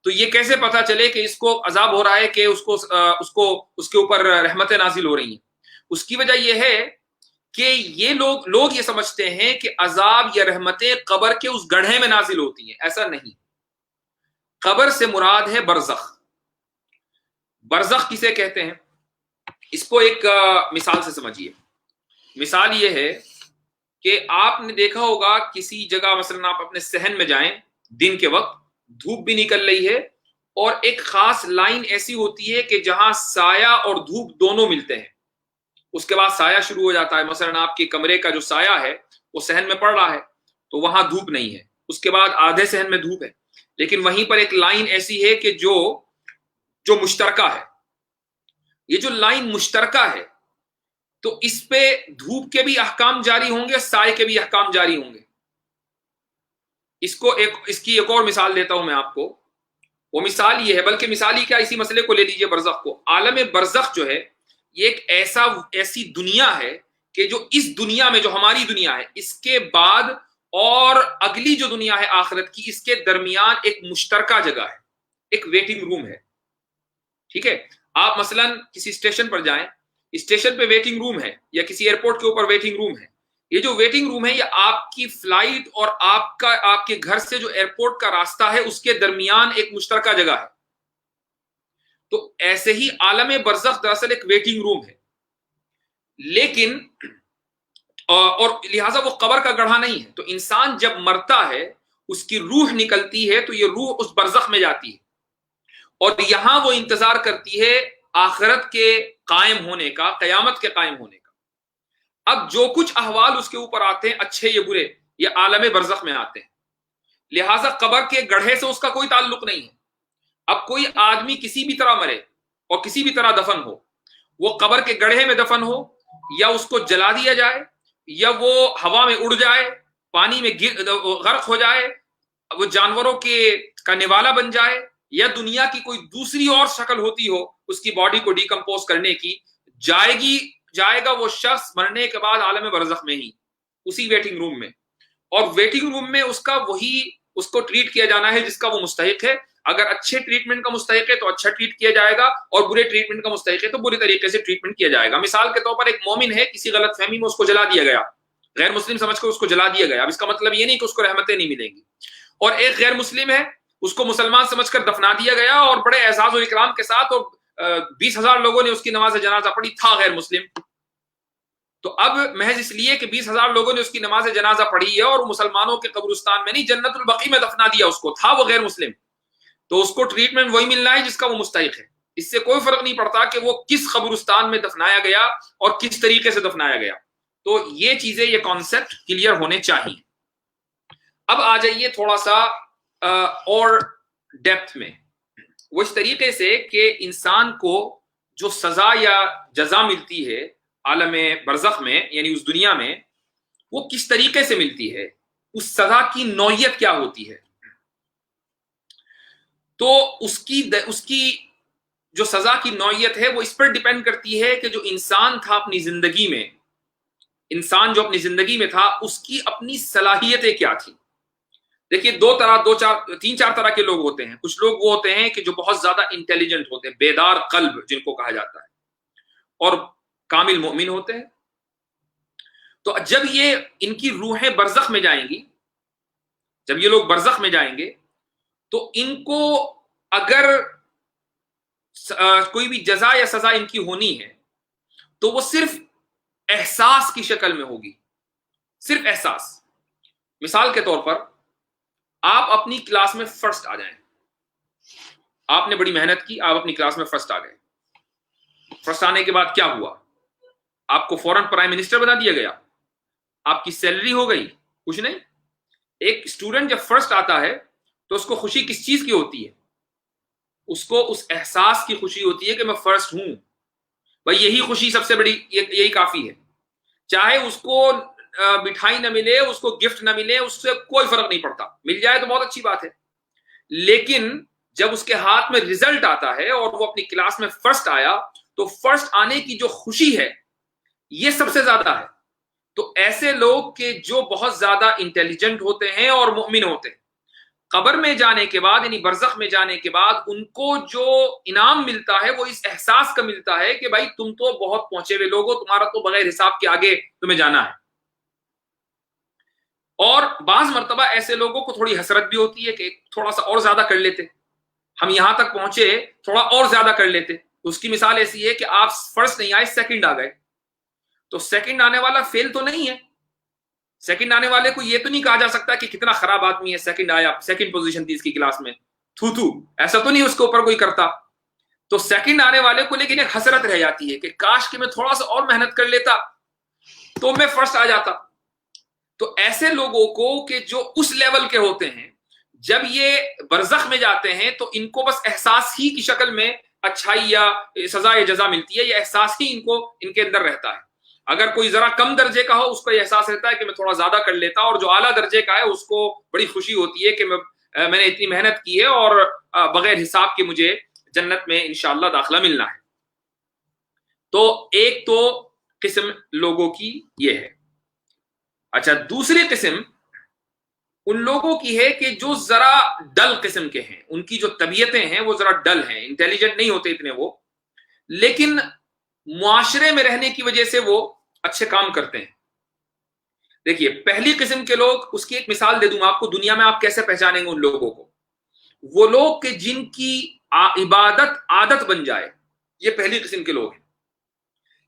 تو یہ کیسے پتا چلے کہ اس کو عذاب ہو رہا ہے کہ اس کے اوپر رحمتیں نازل ہو رہی ہیں؟ اس کی وجہ یہ ہے کہ یہ لوگ یہ سمجھتے ہیں کہ عذاب یا رحمتیں قبر کے اس گڑھے میں نازل ہوتی ہیں، ایسا نہیں۔ قبر سے مراد ہے برزخ۔ برزخ کسے کہتے ہیں؟ اس کو ایک مثال سے سمجھیے۔ مثال یہ ہے کہ آپ نے دیکھا ہوگا کسی جگہ مثلا آپ اپنے صحن میں جائیں، دن کے وقت دھوپ بھی نکل رہی ہے، اور ایک خاص لائن ایسی ہوتی ہے کہ جہاں سایہ اور دھوپ دونوں ملتے ہیں، اس کے بعد سایہ شروع ہو جاتا ہے۔ مثلا آپ کے کمرے کا جو سایہ ہے وہ صحن میں پڑ رہا ہے تو وہاں دھوپ نہیں ہے، اس کے بعد آدھے صحن میں دھوپ ہے، لیکن وہیں پر ایک لائن ایسی ہے کہ جو مشترکہ ہے۔ یہ جو لائن مشترکہ ہے تو اس پہ دھوپ کے بھی احکام جاری ہوں گے، سائے کے بھی احکام جاری ہوں گے۔ اس کی ایک اور مثال دیتا ہوں میں آپ کو۔ وہ مثال یہ ہے، بلکہ مثال ہی کیا، اسی مسئلے کو لے لیجئے، برزخ کو۔ عالم برزخ جو ہے یہ ایک ایسی دنیا ہے کہ جو اس دنیا میں، جو ہماری دنیا ہے، اس کے بعد اور اگلی جو دنیا ہے آخرت کی، اس کے درمیان ایک مشترکہ جگہ ہے، ایک ویٹنگ روم ہے، ٹھیک ہے، آپ مثلا کسی اسٹیشن پر جائیں، اسٹیشن پہ ویٹنگ روم ہے یا کسی ایئرپورٹ کے اوپر ویٹنگ روم ہے. یہ جو ویٹنگ روم ہے یہ آپ کی فلائٹ اور آپ کے گھر سے جو ایئرپورٹ کا راستہ ہے اس کے درمیان ایک مشترکہ جگہ ہے. تو ایسے ہی عالم برزخ دراصل ایک ویٹنگ روم ہے، لیکن اور لہٰذا وہ قبر کا گڑھا نہیں ہے. تو انسان جب مرتا ہے اس کی روح نکلتی ہے تو یہ روح اس برزخ میں جاتی ہے اور یہاں وہ انتظار کرتی ہے آخرت کے قائم ہونے کا، قیامت کے قائم ہونے کا. اب جو کچھ احوال اس کے اوپر آتے ہیں، اچھے یا برے، یہ عالم برزخ میں آتے ہیں. لہٰذا قبر کے گڑھے سے اس کا کوئی تعلق نہیں ہے. اب کوئی آدمی کسی بھی طرح مرے اور کسی بھی طرح دفن ہو، وہ قبر کے گڑھے میں دفن ہو یا اس کو جلا دیا جائے یا وہ ہوا میں اڑ جائے، پانی میں غرق ہو جائے، وہ جانوروں کا نوالا بن جائے یا دنیا کی کوئی دوسری اور شکل ہوتی ہو اس کی باڈی کو ڈیکمپوز کرنے کی، جائے گا وہ شخص مرنے کے بعد عالم برزخ میں ہی، اسی ویٹنگ روم میں. اور ویٹنگ روم میں اس کو ٹریٹ کیا جانا ہے جس کا وہ مستحق ہے. اگر اچھے ٹریٹمنٹ کا مستحق ہے تو اچھا ٹریٹ کیا جائے گا، اور برے ٹریٹمنٹ کا مستحق ہے تو برے طریقے سے ٹریٹمنٹ کیا جائے گا. مثال کے طور پر ایک مومن ہے، کسی غلط فہمی میں اس کو جلا دیا گیا، غیر مسلم سمجھ کر اس کو جلا دیا گیا. اب اس کا مطلب یہ نہیں کہ اس کو رحمتیں نہیں ملیں گی. اور ایک غیر مسلم ہے، اس کو مسلمان سمجھ کر دفنا دیا گیا اور بڑے اعزاز و اکرام کے ساتھ، اور 20,000 لوگوں نے اس کی نماز جنازہ پڑھی، تھا غیر مسلم. تو اب محض اس لیے کہ 20,000 لوگوں نے اس کی نماز جنازہ پڑھی ہے اور مسلمانوں کے قبرستان میں نہیں، جنت البقیع میں دفنا دیا اس کو، تھا وہ غیر مسلم، تو اس کو ٹریٹمنٹ وہی ملنا ہے جس کا وہ مستحق ہے. اس سے کوئی فرق نہیں پڑتا کہ وہ کس قبرستان میں دفنایا گیا اور کس طریقے سے دفنایا گیا. تو یہ چیزیں، یہ کانسیپٹ کلیئر ہونے چاہیے. اب آ جائیے تھوڑا سا اور ڈیپتھ میں، وہ اس طریقے سے کہ انسان کو جو سزا یا جزا ملتی ہے عالم برزخ میں، یعنی اس دنیا میں، وہ کس طریقے سے ملتی ہے، اس سزا کی نوعیت کیا ہوتی ہے. تو اس کی جو سزا کی نوعیت ہے وہ اس پر ڈیپینڈ کرتی ہے کہ جو انسان تھا اپنی زندگی میں، انسان جو اپنی زندگی میں تھا اس کی اپنی صلاحیتیں کیا تھی. دیکھیے تین چار طرح کے لوگ ہوتے ہیں. کچھ لوگ وہ ہوتے ہیں کہ جو بہت زیادہ انٹیلیجنٹ ہوتے ہیں، بیدار قلب جن کو کہا جاتا ہے، اور کامل مومن ہوتے ہیں. تو جب یہ ان کی روحیں برزخ میں جائیں گی، جب یہ لوگ برزخ میں جائیں گے تو ان کو اگر کوئی بھی جزا یا سزا ان کی ہونی ہے تو وہ صرف احساس کی شکل میں ہوگی، صرف احساس. مثال کے طور پر آپ اپنی کلاس میں فرسٹ آ جائیں، آپ نے بڑی محنت کی، آپ اپنی کلاس میں فرسٹ آ گئے. فرسٹ آنے کے بعد کیا ہوا؟ آپ کو فوراً پرائم منسٹر بنا دیا گیا، آپ کی سیلری ہو گئی؟ کچھ نہیں. ایک اسٹوڈنٹ جب فرسٹ آتا ہے تو اس کو خوشی کس چیز کی ہوتی ہے؟ اس کو اس احساس کی خوشی ہوتی ہے کہ میں فرسٹ ہوں. بھائی یہی خوشی سب سے بڑی، یہی کافی ہے. چاہے اس کو مٹھائی نہ ملے، اس کو گفٹ نہ ملے، اس سے کوئی فرق نہیں پڑتا. مل جائے تو بہت اچھی بات ہے، لیکن جب اس کے ہاتھ میں ریزلٹ آتا ہے اور وہ اپنی کلاس میں فرسٹ آیا تو فرسٹ آنے کی جو خوشی ہے یہ سب سے زیادہ ہے. تو ایسے لوگ کہ جو بہت زیادہ انٹیلیجنٹ ہوتے ہیں اور مومن ہوتے ہیں، قبر میں جانے کے بعد، یعنی برزخ میں جانے کے بعد، ان کو جو انعام ملتا ہے وہ اس احساس کا ملتا ہے کہ بھائی تم تو بہت پہنچے ہوئے لوگ ہو، تمہارا تو بغیر حساب کے آگے تمہیں جانا ہے. اور بعض مرتبہ ایسے لوگوں کو تھوڑی حسرت بھی ہوتی ہے کہ تھوڑا سا اور زیادہ کر لیتے، ہم یہاں تک پہنچے، تھوڑا اور زیادہ کر لیتے. اس کی مثال ایسی ہے کہ آپ فرسٹ نہیں آئے، سیکنڈ آ گئے. تو سیکنڈ آنے والا فیل تو نہیں ہے. سیکنڈ آنے والے کو یہ تو نہیں کہا جا سکتا کہ کتنا خراب آدمی ہے، سیکنڈ آیا، سیکنڈ پوزیشن تھی اس کی کلاس میں، تھو ایسا تو نہیں اس کے اوپر کوئی کرتا. تو سیکنڈ آنے والے کو لیکن ایک حسرت رہ جاتی ہے کہ کاش کہ میں تھوڑا سا اور محنت کر لیتا تو میں فرسٹ آ جاتا. تو ایسے لوگوں کو کہ جو اس لیول کے ہوتے ہیں، جب یہ برزخ میں جاتے ہیں تو ان کو بس احساس ہی کی شکل میں اچھائی یا سزا یا جزا ملتی ہے. یہ احساس ہی ان کے اندر رہتا ہے. اگر کوئی ذرا کم درجے کا ہو اس کو یہ احساس رہتا ہے کہ میں تھوڑا زیادہ کر لیتا، اور جو اعلیٰ درجے کا ہے اس کو بڑی خوشی ہوتی ہے کہ میں نے اتنی محنت کی ہے اور بغیر حساب کے مجھے جنت میں انشاءاللہ داخلہ ملنا ہے. تو ایک تو قسم لوگوں کی یہ ہے. اچھا، دوسری قسم ان لوگوں کی ہے کہ جو ذرا ڈل قسم کے ہیں، ان کی جو طبیعتیں ہیں وہ ذرا ڈل ہیں، انٹیلیجنٹ نہیں ہوتے اتنے وہ، لیکن معاشرے میں رہنے کی وجہ سے وہ اچھے کام کرتے ہیں۔ دیکھیے پہلی قسم کے لوگ، اس کی ایک مثال دے دوں آپ کو، دنیا میں آپ کیسے پہچانیں گے ان لوگوں کو۔ وہ لوگ کہ جن کی عبادت عادت بن جائے، یہ پہلی قسم کے لوگ ہیں۔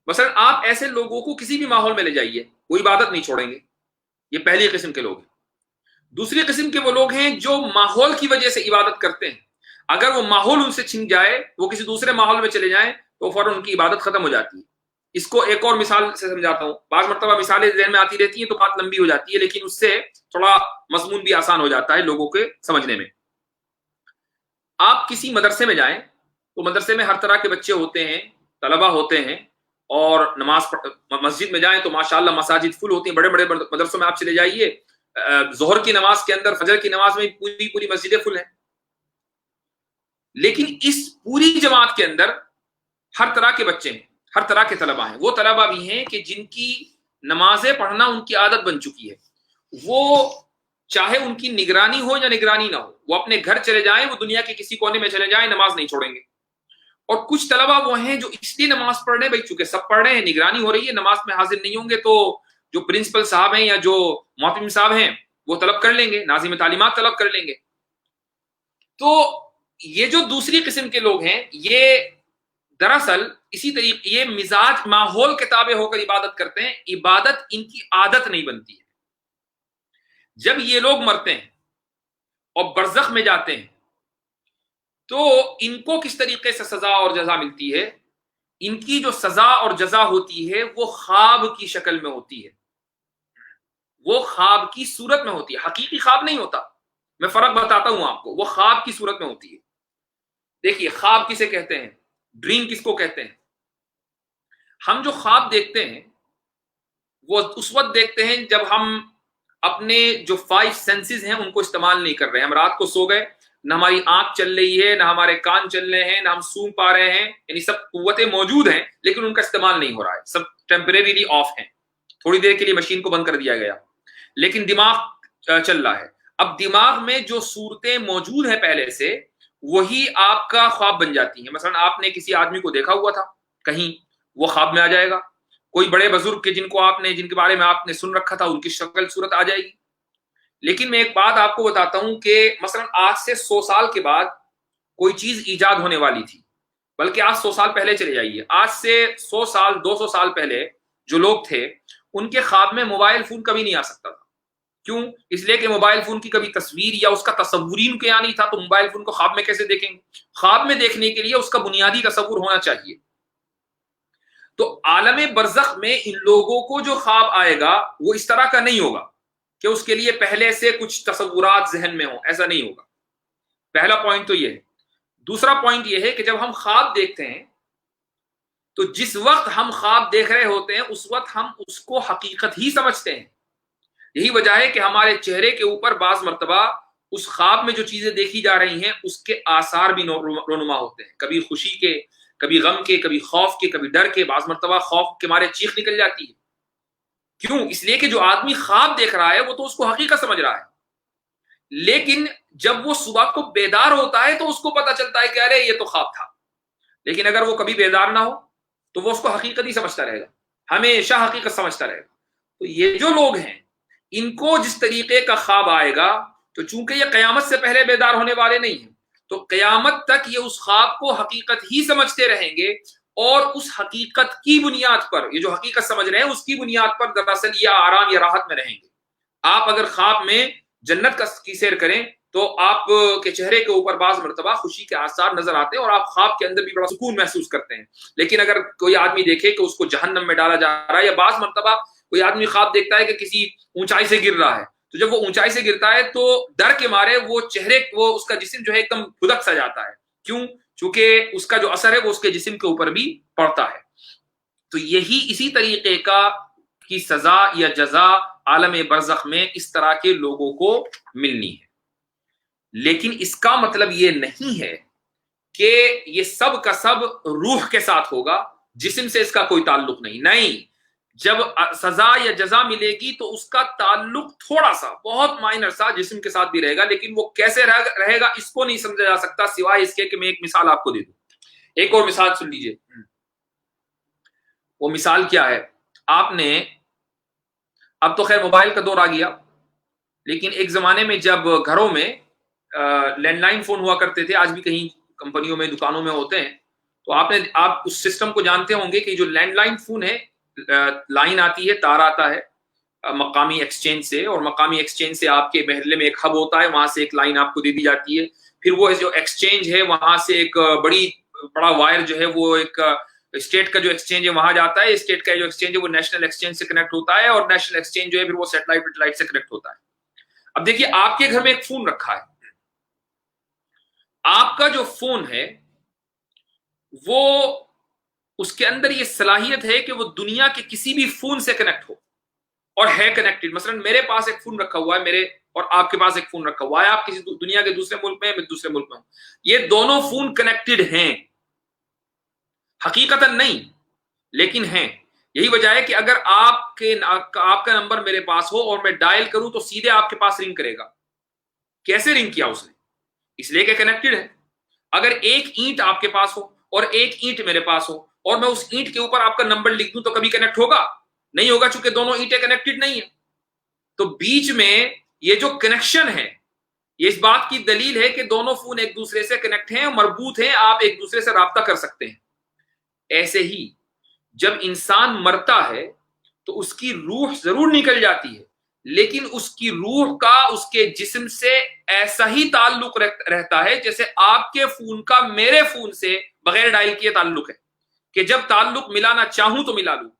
مثلا آپ ایسے لوگوں کو کسی بھی ماحول میں لے جائیے، وہ عبادت نہیں چھوڑیں گے، یہ پہلی قسم کے لوگ ہیں۔ دوسری قسم کے وہ لوگ ہیں جو ماحول کی وجہ سے عبادت کرتے ہیں، اگر وہ ماحول ان سے چھن جائے، وہ کسی دوسرے ماحول میں چلے جائیں تو فوراً ان کی عبادت ختم ہو جاتی ہے۔ اس کو ایک اور مثال سے سمجھاتا ہوں، بعض مرتبہ مثالیں ذہن میں آتی رہتی ہیں تو بات لمبی ہو جاتی ہے، لیکن اس سے تھوڑا مضمون بھی آسان ہو جاتا ہے لوگوں کے سمجھنے میں۔ آپ کسی مدرسے میں جائیں تو مدرسے میں ہر طرح کے بچے ہوتے ہیں، طلبہ ہوتے ہیں، اور مسجد میں جائیں تو ماشاءاللہ مساجد فل ہوتی ہیں، بڑے بڑے مدرسوں میں آپ چلے جائیے، ظہر کی نماز کے اندر، فجر کی نماز میں پوری مسجدیں فل ہیں۔ لیکن اس پوری جماعت کے اندر ہر طرح کے بچے ہیں، ہر طرح کے طلبہ ہیں۔ وہ طلبہ بھی ہیں کہ جن کی نمازیں پڑھنا ان کی عادت بن چکی ہے، وہ چاہے ان کی نگرانی ہو یا نگرانی نہ ہو، وہ اپنے گھر چلے جائیں، وہ دنیا کے کسی کونے میں چلے جائیں، نماز نہیں چھوڑیں گے۔ اور کچھ طلبہ وہ ہیں جو اس لیے نماز پڑھ رہے ہیں، بھائی چونکہ سب پڑھ رہے ہیں، نگرانی ہو رہی ہے، نماز میں حاضر نہیں ہوں گے تو جو پرنسپل صاحب ہیں یا جو محتم صاحب ہیں وہ طلب کر لیں گے، ناظم تعلیمات طلب کر لیں گے۔ تو یہ جو دوسری قسم کے لوگ ہیں، یہ دراصل اسی طریقے، یہ مزاج ماحول کے تابع ہو کر عبادت کرتے ہیں، عبادت ان کی عادت نہیں بنتی ہے۔ جب یہ لوگ مرتے ہیں اور برزخ میں جاتے ہیں تو ان کو کس طریقے سے سزا اور جزا ملتی ہے؟ ان کی جو سزا اور جزا ہوتی ہے وہ خواب کی شکل میں ہوتی ہے، وہ خواب کی صورت میں ہوتی ہے، حقیقی خواب نہیں ہوتا۔ میں فرق بتاتا ہوں آپ کو، وہ خواب کی صورت میں ہوتی ہے۔ دیکھیے خواب کسے کہتے ہیں، ڈریم کس کو کہتے ہیں؟ ہم جو خواب دیکھتے ہیں وہ اس وقت دیکھتے ہیں جب ہم اپنے جو 5 سینسز ہیں ان کو استعمال نہیں کر رہے ہیں۔ ہم رات کو سو گئے، نہ ہماری آنکھ چل رہی ہے، نہ ہمارے کان چل رہے ہیں، نہ ہم سونگ پا رہے ہیں، یعنی سب قوتیں موجود ہیں لیکن ان کا استعمال نہیں ہو رہا ہے، سب ٹیمپریریلی آف ہیں، تھوڑی دیر کے لیے مشین کو بند کر دیا گیا، لیکن دماغ چل رہا ہے۔ اب دماغ میں جو صورتیں موجود ہیں پہلے سے، وہی آپ کا خواب بن جاتی ہیں۔ مثلا آپ نے کسی آدمی کو دیکھا ہوا تھا کہیں، وہ خواب میں آ جائے گا۔ کوئی بڑے بزرگ کے جن کے بارے میں آپ نے سن رکھا تھا، ان کی شکل صورت آ جائے گی۔ لیکن میں ایک بات آپ کو بتاتا ہوں کہ مثلا آج سے 100 سال کے بعد کوئی چیز ایجاد ہونے والی تھی، بلکہ آج 100 سال پہلے چلے جائیے، آج سے 100 سال 200 سال پہلے جو لوگ تھے ان کے خواب میں موبائل فون کبھی نہیں آ سکتا تھا۔ کیوں؟ اس لیے کہ موبائل فون کی کبھی تصویر یا اس کا تصور ہی ان کے یہاں نہیں تھا، تو موبائل فون کو خواب میں کیسے دیکھیں گے؟ خواب میں دیکھنے کے لیے اس کا بنیادی تصور ہونا چاہیے۔ تو عالم برزخ میں ان لوگوں کو جو خواب آئے گا وہ اس طرح کا نہیں ہوگا کہ اس کے لیے پہلے سے کچھ تصورات ذہن میں ہوں، ایسا نہیں ہوگا۔ پہلا پوائنٹ تو یہ ہے۔ دوسرا پوائنٹ یہ ہے کہ جب ہم خواب دیکھتے ہیں تو جس وقت ہم خواب دیکھ رہے ہوتے ہیں اس وقت ہم اس کو حقیقت ہی سمجھتے ہیں۔ یہی وجہ ہے کہ ہمارے چہرے کے اوپر بعض مرتبہ اس خواب میں جو چیزیں دیکھی جا رہی ہیں اس کے آثار بھی رونما ہوتے ہیں، کبھی خوشی کے، کبھی غم کے، کبھی خوف کے، کبھی ڈر کے، بعض مرتبہ خوف کے مارے چیخ نکل جاتی ہے۔ کیوں؟ اس لیے کہ جو آدمی خواب دیکھ رہا ہے وہ تو اس کو حقیقت سمجھ رہا ہے، لیکن جب وہ صبح کو بیدار ہوتا ہے تو اس کو پتہ چلتا ہے کہ ارے یہ تو خواب تھا۔ لیکن اگر وہ کبھی بیدار نہ ہو تو وہ اس کو حقیقت ہی سمجھتا رہے گا، ہمیشہ حقیقت سمجھتا رہے گا۔ تو یہ جو لوگ ہیں ان کو جس طریقے کا خواب آئے گا، تو چونکہ یہ قیامت سے پہلے بیدار ہونے والے نہیں ہیں، تو قیامت تک یہ اس خواب کو حقیقت ہی سمجھتے رہیں گے، اور اس حقیقت کی بنیاد پر، یہ جو حقیقت سمجھ رہے ہیں اس کی بنیاد پر دراصل یہ آرام یا راحت میں رہیں گے۔ آپ اگر خواب میں جنت کی سیر کریں تو آپ کے چہرے کے اوپر بعض مرتبہ خوشی کے آثار نظر آتے ہیں اور آپ خواب کے اندر بھی بڑا سکون محسوس کرتے ہیں۔ لیکن اگر کوئی آدمی دیکھے کہ اس کو جہنم میں ڈالا جا رہا ہے، یا بعض مرتبہ کوئی آدمی خواب دیکھتا ہے کہ کسی اونچائی سے گر رہا ہے، تو جب وہ اونچائی سے گرتا ہے تو ڈر کے مارے وہ چہرے، وہ اس کا جسم جو ہے ایک دم پھدک سا جاتا ہے۔ کیوں؟ چونکہ اس کا جو اثر ہے وہ اس کے جسم کے اوپر بھی پڑتا ہے۔ تو یہی اسی طریقے کی سزا یا جزا عالم برزخ میں اس طرح کے لوگوں کو ملنی ہے۔ لیکن اس کا مطلب یہ نہیں ہے کہ یہ سب کا سب روح کے ساتھ ہوگا، جسم سے اس کا کوئی تعلق نہیں۔ جب سزا یا جزا ملے گی تو اس کا تعلق تھوڑا سا بہت مائنر سا جسم کے ساتھ بھی رہے گا، لیکن وہ کیسے رہے گا اس کو نہیں سمجھا جا سکتا سوائے اس کے کہ میں ایک مثال آپ کو دے دوں۔ ایک اور مثال سن لیجئے۔ وہ مثال کیا ہے؟ آپ نے، اب تو خیر موبائل کا دور آ گیا، لیکن ایک زمانے میں جب گھروں میں لینڈ لائن فون ہوا کرتے تھے، آج بھی کہیں کمپنیوں میں دکانوں میں ہوتے ہیں، تو آپ اس سسٹم کو جانتے ہوں گے کہ جو لینڈ لائن فون ہے، لائن آتی ہے، تار آتا ہے مقامی ایکسچینج سے، اور مقامی ایکسچینج سے آپ کے محلے میں ایک ہب ہوتا ہے، وہاں سے ایک لائن آپ کو دے دی جاتی ہے، پھر وہ جو ایکسچینج ہے وہاں سے ایک بڑا وائر جو ہے وہ ایک اسٹیٹ کا جو ایکسچینج ہے وہاں جاتا ہے، اسٹیٹ کا جو ایکسچینج ہے وہ نیشنل ایکسچینج سے کنیکٹ ہوتا ہے، اور نیشنل ایکسچینج جو ہے پھر وہ سیٹلائٹ سے کنیکٹ ہوتا ہے۔ اب دیکھیے آپ کے گھر میں ایک فون رکھا ہے، آپ کا جو فون ہے وہ، اس کے اندر یہ صلاحیت ہے کہ وہ دنیا کے کسی بھی فون سے کنیکٹ ہو اور ہے کنیکٹڈ۔ مثلا میرے پاس ایک فون رکھا ہوا ہے، میرے اور آپ کے پاس ایک فون رکھا ہوا ہے، آپ کسی دنیا کے دوسرے ملک میں، میں دوسرے ملک میں ہوں، یہ دونوں فون کنیکٹڈ ہیں، حقیقتا نہیں لیکن ہیں۔ یہی وجہ ہے کہ اگر آپ کا نمبر میرے پاس ہو اور میں ڈائل کروں تو سیدھے آپ کے پاس رنگ کرے گا۔ کیسے رنگ کیا اس نے؟ اس لیے کہ کنیکٹڈ ہے۔ اگر ایک اینٹ آپ کے پاس ہو اور ایک اینٹ میرے پاس ہو اور میں اس اینٹ کے اوپر آپ کا نمبر لکھ دوں تو کبھی کنیکٹ ہوگا؟ نہیں ہوگا، چونکہ دونوں اینٹیں کنیکٹڈ نہیں ہیں۔ تو بیچ میں یہ جو کنیکشن ہے، یہ اس بات کی دلیل ہے کہ دونوں فون ایک دوسرے سے کنیکٹ ہیں، مربوط ہیں، آپ ایک دوسرے سے رابطہ کر سکتے ہیں۔ ایسے ہی جب انسان مرتا ہے تو اس کی روح ضرور نکل جاتی ہے، لیکن اس کی روح کا اس کے جسم سے ایسا ہی تعلق رہتا ہے جیسے آپ کے فون کا میرے فون سے بغیر ڈائل کیے تعلق ہے، کہ جب تعلق ملانا چاہوں تو ملا لوں،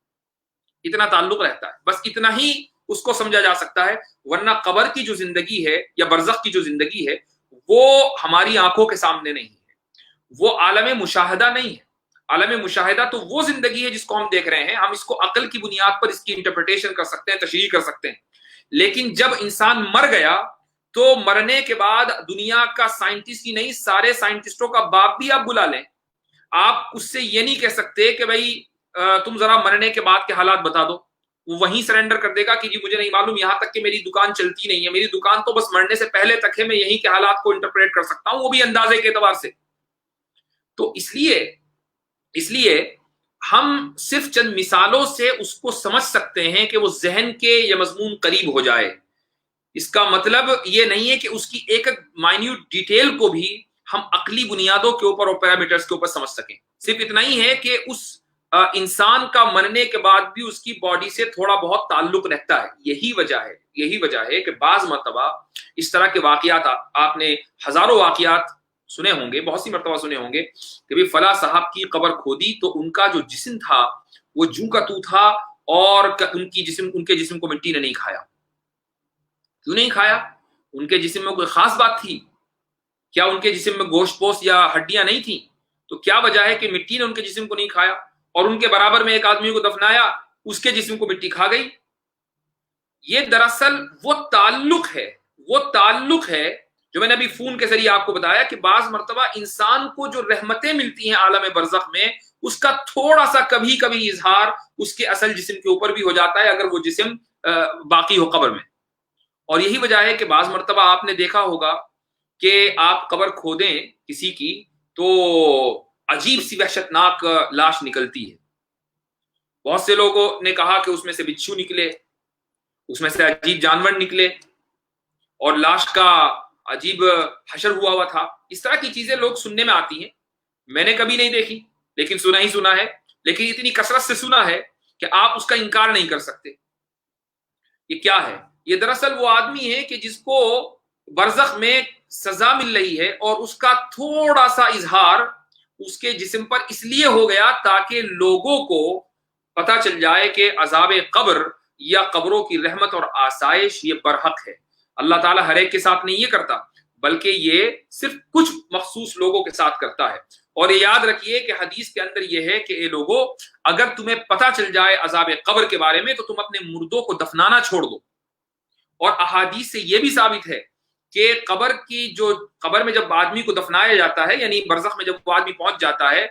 اتنا تعلق رہتا ہے۔ بس اتنا ہی اس کو سمجھا جا سکتا ہے، ورنہ قبر کی جو زندگی ہے یا برزخ کی جو زندگی ہے وہ ہماری آنکھوں کے سامنے نہیں ہے، وہ عالم مشاہدہ نہیں ہے۔ عالم مشاہدہ تو وہ زندگی ہے جس کو ہم دیکھ رہے ہیں، ہم اس کو عقل کی بنیاد پر اس کی انٹرپریٹیشن کر سکتے ہیں، تشریح کر سکتے ہیں، لیکن جب انسان مر گیا تو مرنے کے بعد دنیا کا سائنٹسٹ ہی نہیں، سارے سائنٹسٹوں کا باپ بھی آپ بلا لیں، آپ اس سے یہ نہیں کہہ سکتے کہ بھائی تم ذرا مرنے کے بعد کے حالات بتا دو، وہ وہیں سرنڈر کر دے گا کہ جی مجھے نہیں معلوم، یہاں تک کہ میری دکان چلتی نہیں ہے، میری دکان تو بس مرنے سے پہلے تک ہے، میں یہیں کے حالات کو انٹرپریٹ کر سکتا ہوں، وہ بھی اندازے کے اعتبار سے۔ تو اس لیے ہم صرف چند مثالوں سے اس کو سمجھ سکتے ہیں کہ وہ ذہن کے یہ مضمون قریب ہو جائے۔ اس کا مطلب یہ نہیں ہے کہ اس کی ایک مائنیوٹ ڈیٹیل کو بھی ہم عقلی بنیادوں کے اوپر اور پیرامیٹرز کے اوپر سمجھ سکیں، صرف اتنا ہی ہے کہ اس انسان کا مرنے کے بعد بھی اس کی باڈی سے تھوڑا بہت تعلق رہتا ہے۔ یہی وجہ ہے کہ بعض مرتبہ اس طرح کے واقعات، آپ نے ہزاروں واقعات سنے ہوں گے، بہت سی مرتبہ سنے ہوں گے کہ بھی فلاں صاحب کی قبر کھودی تو ان کا جو جسم تھا وہ جوں کا تو تھا، اور ان کے جسم کو مٹی نے نہیں کھایا۔ کیوں نہیں کھایا؟ ان کے جسم میں کوئی خاص بات تھی کیا؟ ان کے جسم میں گوشت پوست یا ہڈیاں نہیں تھیں؟ تو کیا وجہ ہے کہ مٹی نے ان کے جسم کو نہیں کھایا، اور ان کے برابر میں ایک آدمی کو دفنایا، اس کے جسم کو مٹی کھا گئی؟ یہ دراصل وہ تعلق ہے جو میں نے ابھی فون کے ذریعے آپ کو بتایا کہ بعض مرتبہ انسان کو جو رحمتیں ملتی ہیں عالم برزخ میں، اس کا تھوڑا سا کبھی کبھی اظہار اس کے اصل جسم کے اوپر بھی ہو جاتا ہے اگر وہ جسم باقی ہو قبر میں۔ اور یہی وجہ ہے کہ بعض مرتبہ آپ نے دیکھا ہوگا کہ آپ قبر کھودیں کسی کی تو عجیب سی وحشتناک لاش نکلتی ہے۔ بہت سے لوگوں نے کہا کہ اس میں سے بچھو نکلے، اس میں سے عجیب جانور نکلے، اور لاش کا عجیب حشر ہوا تھا۔ اس طرح کی چیزیں لوگ سننے میں آتی ہیں، میں نے کبھی نہیں دیکھی لیکن سنا ہی سنا ہے، لیکن اتنی کثرت سے سنا ہے کہ آپ اس کا انکار نہیں کر سکتے۔ یہ کیا ہے؟ یہ دراصل وہ آدمی ہے کہ جس کو برزخ میں سزا مل رہی ہے، اور اس کا تھوڑا سا اظہار اس کے جسم پر اس لیے ہو گیا تاکہ لوگوں کو پتہ چل جائے کہ عذاب قبر یا قبروں کی رحمت اور آسائش یہ برحق ہے۔ اللہ تعالیٰ ہر ایک کے ساتھ نہیں یہ کرتا، بلکہ یہ صرف کچھ مخصوص لوگوں کے ساتھ کرتا ہے۔ اور یہ یاد رکھیے کہ حدیث کے اندر یہ ہے کہ اے لوگوں، اگر تمہیں پتہ چل جائے عذاب قبر کے بارے میں تو تم اپنے مردوں کو دفنانا چھوڑ دو۔ اور احادیث سے یہ بھی ثابت ہے کہ قبر میں جب آدمی کو دفنایا جاتا ہے، یعنی برزخ میں جب وہ آدمی پہنچ جاتا ہے،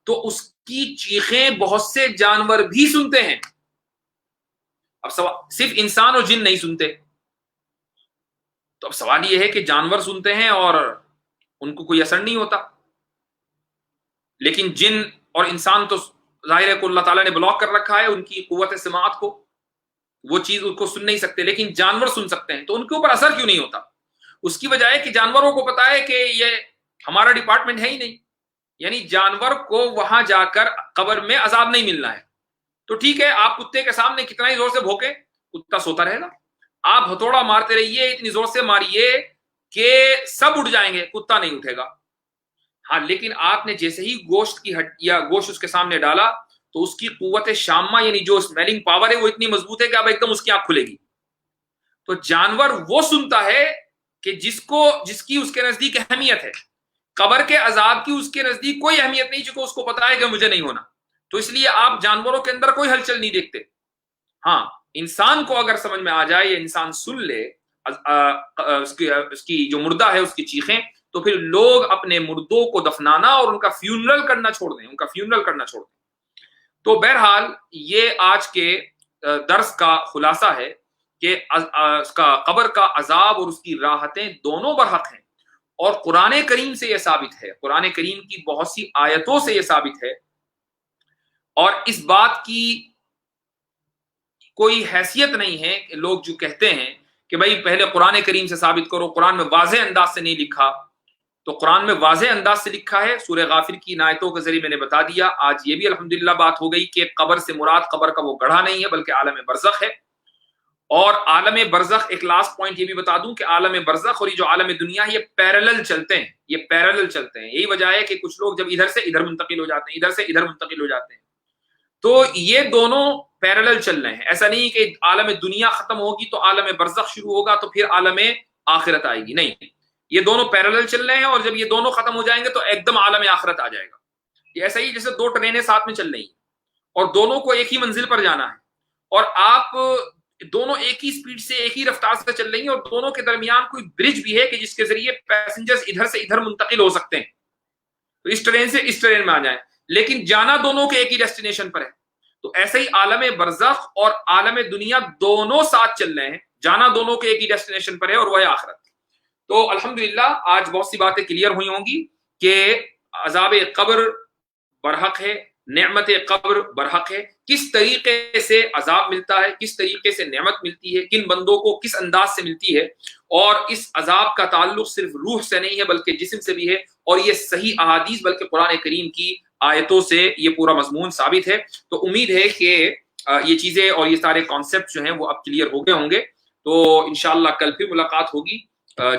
تو اس کی چیخیں بہت سے جانور بھی سنتے ہیں۔ اب صرف انسان اور جن نہیں سنتے، تو اب سوال یہ ہے کہ جانور سنتے ہیں اور ان کو کوئی اثر نہیں ہوتا، لیکن جن اور انسان تو ظاہر ہے کہ اللہ تعالیٰ نے بلاک کر رکھا ہے ان کی قوت سماعت کو، وہ چیز ان کو سن نہیں سکتے، لیکن جانور سن سکتے ہیں، تو ان کے اوپر اثر کیوں نہیں ہوتا؟ اس کی وجہ ہے کہ جانوروں کو پتا ہے کہ یہ ہمارا ڈپارٹمنٹ ہے ہی نہیں، یعنی جانور کو وہاں جا کر قبر میں عذاب نہیں ملنا ہے۔ تو ٹھیک ہے، آپ کتے کے سامنے کتنا ہی زور سے بھوکے، کتا سوتا رہے گا، آپ ہتھوڑا مارتے رہیے، اتنی زور سے ماریے کہ سب اٹھ جائیں گے، کتا نہیں اٹھے گا۔ ہاں، لیکن آپ نے جیسے ہی گوشت کی یا گوشت اس کے سامنے ڈالا تو اس کی قوت شامہ یعنی جو اسمیلنگ پاور ہے وہ اتنی مضبوط ہے کہ اب ایک دم اس کی آنکھ کھلے گی۔ تو جانور وہ سنتا ہے کہ جس کی اس کے نزدیک اہمیت ہے، قبر کے عذاب کی اس کے نزدیک کوئی اہمیت نہیں، چونکہ اس کو پتا ہے کہ مجھے نہیں ہونا، تو اس لیے آپ جانوروں کے اندر کوئی ہلچل نہیں دیکھتے۔ ہاں، انسان کو اگر سمجھ میں آ جائے یا انسان سن لے اس کی جو مردہ ہے اس کی چیخیں، تو پھر لوگ اپنے مردوں کو دفنانا اور ان کا فیونرل کرنا چھوڑ دیں، تو بہرحال یہ آج کے درس کا خلاصہ ہے کہ اس کا قبر کا عذاب اور اس کی راحتیں دونوں برحق ہیں، اور قرآن کریم سے یہ ثابت ہے، قرآن کریم کی بہت سی آیتوں سے یہ ثابت ہے، اور اس بات کی کوئی حیثیت نہیں ہے کہ لوگ جو کہتے ہیں کہ بھائی پہلے قرآن کریم سے ثابت کرو، قرآن میں واضح انداز سے نہیں لکھا، تو قرآن میں واضح انداز سے لکھا ہے، سورہ غافر کی ان آیتوں کے ذریعے میں نے بتا دیا۔ آج یہ بھی الحمدللہ بات ہو گئی کہ قبر سے مراد قبر کا وہ گڑھا نہیں ہے بلکہ عالم برزخ ہے، اور عالم برزخ ایک لاسٹ پوائنٹ یہ بھی بتا دوں کہ عالم برزخ اور یہ جو عالم دنیا ہے یہ پیرالل چلتے ہیں، یہی وجہ ہے کہ کچھ لوگ جب ادھر سے ادھر منتقل ہو جاتے ہیں، ادھر سے ادھر منتقل ہو جاتے ہیں، تو یہ دونوں پیرالل چل رہے ہیں۔ ایسا نہیں کہ عالم دنیا ختم ہوگی تو عالم برزخ شروع ہوگا تو پھر عالم آخرت آئے گی، نہیں، یہ دونوں پیرالل چل رہے ہیں، اور جب یہ دونوں ختم ہو جائیں گے تو ایک دم عالم آخرت آ جائے گا۔ یہ ایسا ہی جیسے دو ٹرینیں ساتھ میں چل رہی ہیں اور دونوں کو ایک ہی منزل پر جانا ہے، اور آپ دونوں ایک ہی سپیڈ سے ایک ہی رفتار سے چل رہی ہیں، اور دونوں کے درمیان کوئی برج بھی ہے کہ جس کے ذریعے پیسنجرز ادھر سے ادھر منتقل ہو سکتے ہیں، تو اس ٹرین سے اس ٹرین میں آ جائیں، لیکن جانا دونوں کے ایک ہی ڈیسٹینیشن پر ہے۔ تو ایسے ہی عالم برزخ اور عالم دنیا دونوں ساتھ چل رہے ہیں، جانا دونوں کے ایک ہی ڈیسٹینیشن پر ہے، اور وہ ہے آخرت۔ تو الحمدللہ آج بہت سی باتیں کلیئر ہوئی ہوں گی کہ عذاب قبر برحق ہے، نعمت قبر برحق ہے، کس طریقے سے عذاب ملتا ہے، کس طریقے سے نعمت ملتی ہے، کن بندوں کو کس انداز سے ملتی ہے، اور اس عذاب کا تعلق صرف روح سے نہیں ہے بلکہ جسم سے بھی ہے، اور یہ صحیح احادیث بلکہ قرآن کریم کی آیتوں سے یہ پورا مضمون ثابت ہے۔ تو امید ہے کہ یہ چیزیں اور یہ سارے کانسیپٹ جو ہیں وہ اب کلیئر ہو گئے ہوں گے۔ تو انشاءاللہ کل پھر ملاقات ہوگی۔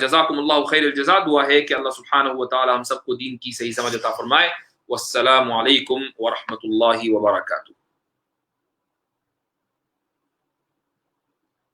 جزاکم اللہ خیر الجزا، دعا ہے کہ اللہ سبحانہ و تعالی ہم سب کو دین کی صحیح سمجھ عطا فرمائے۔ والسلام علیکم ورحمۃ اللہ وبرکاتہ۔